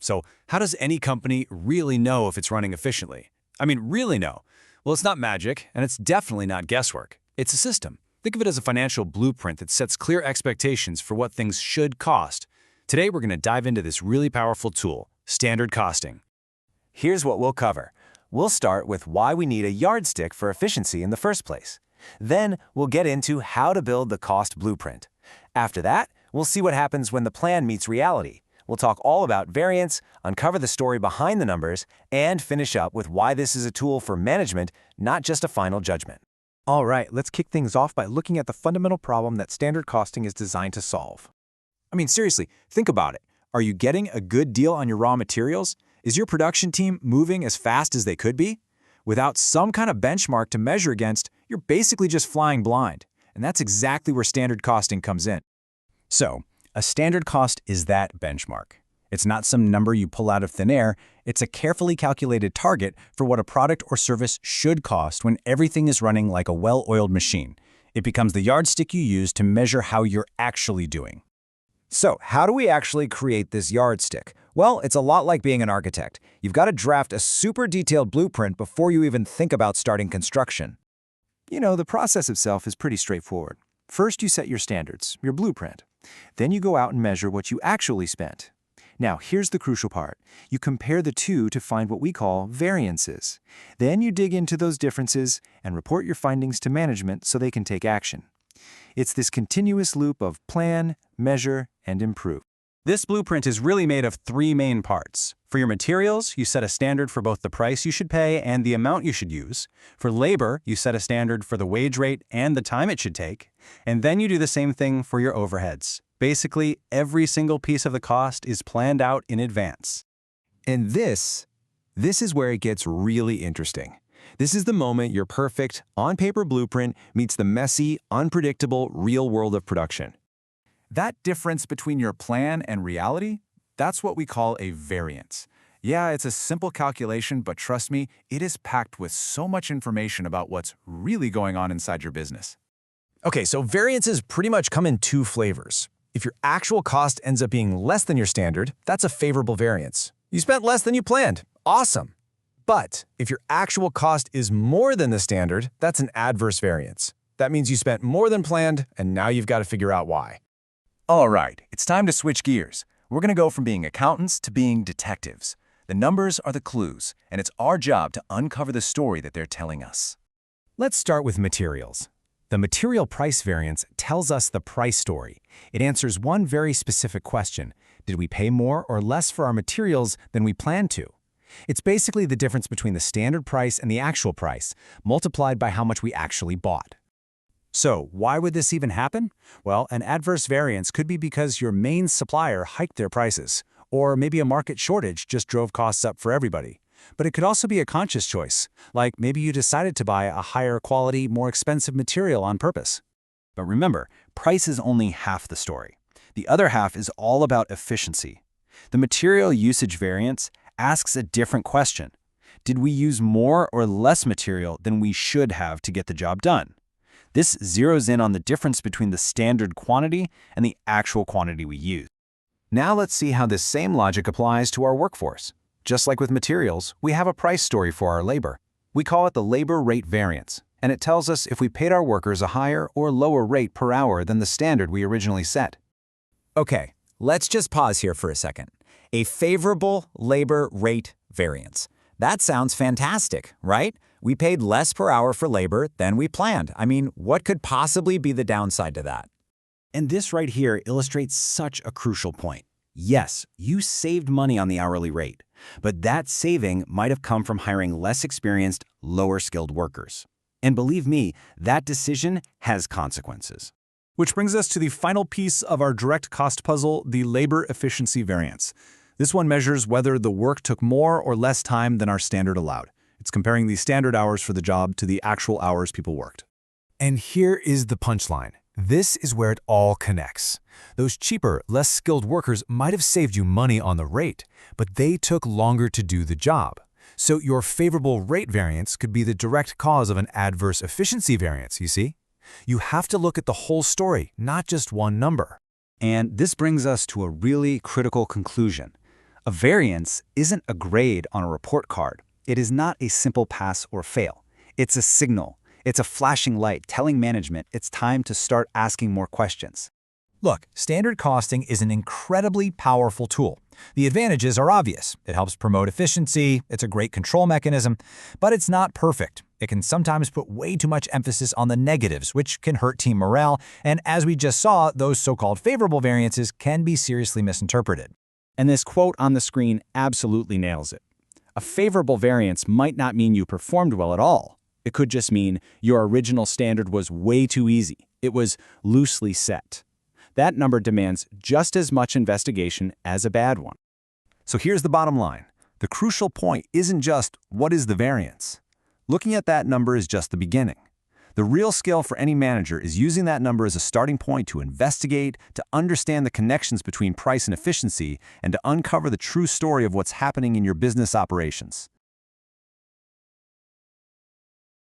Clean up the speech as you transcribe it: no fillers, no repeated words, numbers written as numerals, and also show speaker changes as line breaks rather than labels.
So how does any company really know if it's running efficiently? I mean, really know? Well, it's not magic, and it's definitely not guesswork. It's a system. Think of it as a financial blueprint that sets clear expectations for what things should cost. Today, we're going to dive into this really powerful tool, standard costing.
Here's what we'll cover. We'll start with why we need a yardstick for efficiency in the first place. Then, we'll get into how to build the cost blueprint. After that, we'll see what happens when the plan meets reality. We'll talk all about variance, uncover the story behind the numbers, and finish up with why this is a tool for management, not just a final judgment.
All right, let's kick things off by looking at the fundamental problem that standard costing is designed to solve.
I mean, seriously, think about it. Are you getting a good deal on your raw materials? Is your production team moving as fast as they could be? Without some kind of benchmark to measure against, you're basically just flying blind. And that's exactly where standard costing comes in. So, a standard cost is that benchmark. It's not some number you pull out of thin air. It's a carefully calculated target for what a product or service should cost when everything is running like a well-oiled machine. It becomes the yardstick you use to measure how you're actually doing.
So, how do we actually create this yardstick? Well, it's a lot like being an architect. You've got to draft a super detailed blueprint before you even think about starting construction. You know, the process itself is pretty straightforward. First, you set your standards, your blueprint. Then you go out and measure what you actually spent. Now, here's the crucial part. You compare the two to find what we call variances. Then you dig into those differences and report your findings to management so they can take action. It's this continuous loop of plan, measure, and improve.
This blueprint is really made of three main parts. For your materials, you set a standard for both the price you should pay and the amount you should use. For labor, you set a standard for the wage rate and the time it should take. And then you do the same thing for your overheads. Basically, every single piece of the cost is planned out in advance.
And this is where it gets really interesting. This is the moment your perfect, on-paper blueprint meets the messy, unpredictable real world of production.
That difference between your plan and reality, that's what we call a variance. Yeah, it's a simple calculation, but trust me, it is packed with so much information about what's really going on inside your business.
Okay, so variances pretty much come in two flavors. If your actual cost ends up being less than your standard, that's a favorable variance. You spent less than you planned. Awesome. But if your actual cost is more than the standard, that's an adverse variance. That means you spent more than planned, and now you've got to figure out why.
All right, it's time to switch gears. We're going to go from being accountants to being detectives. The numbers are the clues, and it's our job to uncover the story that they're telling us.
Let's start with materials. The material price variance tells us the price story. It answers one very specific question. Did we pay more or less for our materials than we planned to? It's basically the difference between the standard price and the actual price, multiplied by how much we actually bought.
So, why would this even happen? Well, an adverse variance could be because your main supplier hiked their prices, or maybe a market shortage just drove costs up for everybody. But it could also be a conscious choice, like maybe you decided to buy a higher quality, more expensive material on purpose.
But remember, price is only half the story. The other half is all about efficiency. The material usage variance asks a different question. Did we use more or less material than we should have to get the job done? This zeroes in on the difference between the standard quantity and the actual quantity we use. Now let's see how this same logic applies to our workforce. Just like with materials, we have a price story for our labor. We call it the labor rate variance, and it tells us if we paid our workers a higher or lower rate per hour than the standard we originally set.
Okay, let's just pause here for a second. A favorable labor rate variance. That sounds fantastic, right? We paid less per hour for labor than we planned. I mean, what could possibly be the downside to that?
And this right here illustrates such a crucial point. Yes, you saved money on the hourly rate, but that saving might have come from hiring less experienced, lower-skilled workers. And believe me, that decision has consequences.
Which brings us to the final piece of our direct cost puzzle, the labor efficiency variance. This one measures whether the work took more or less time than our standard allowed. It's comparing the standard hours for the job to the actual hours people worked.
And here is the punchline. This is where it all connects. Those cheaper, less skilled workers might have saved you money on the rate, but they took longer to do the job. So your favorable rate variance could be the direct cause of an adverse efficiency variance, you see? You have to look at the whole story, not just one number.
And this brings us to a really critical conclusion.
A variance isn't a grade on a report card. It is not a simple pass or fail. It's a signal. It's a flashing light telling management it's time to start asking more questions.
Look, standard costing is an incredibly powerful tool. The advantages are obvious. It helps promote efficiency, it's a great control mechanism, but it's not perfect. It can sometimes put way too much emphasis on the negatives, which can hurt team morale, and as we just saw, those so-called favorable variances can be seriously misinterpreted.
And this quote on the screen absolutely nails it. A favorable variance might not mean you performed well at all. It could just mean your original standard was way too easy. It was loosely set. That number demands just as much investigation as a bad one.
So here's the bottom line. The crucial point isn't just what is the variance. Looking at that number is just the beginning. The real skill for any manager is using that number as a starting point to investigate, to understand the connections between price and efficiency, and to uncover the true story of what's happening in your business operations.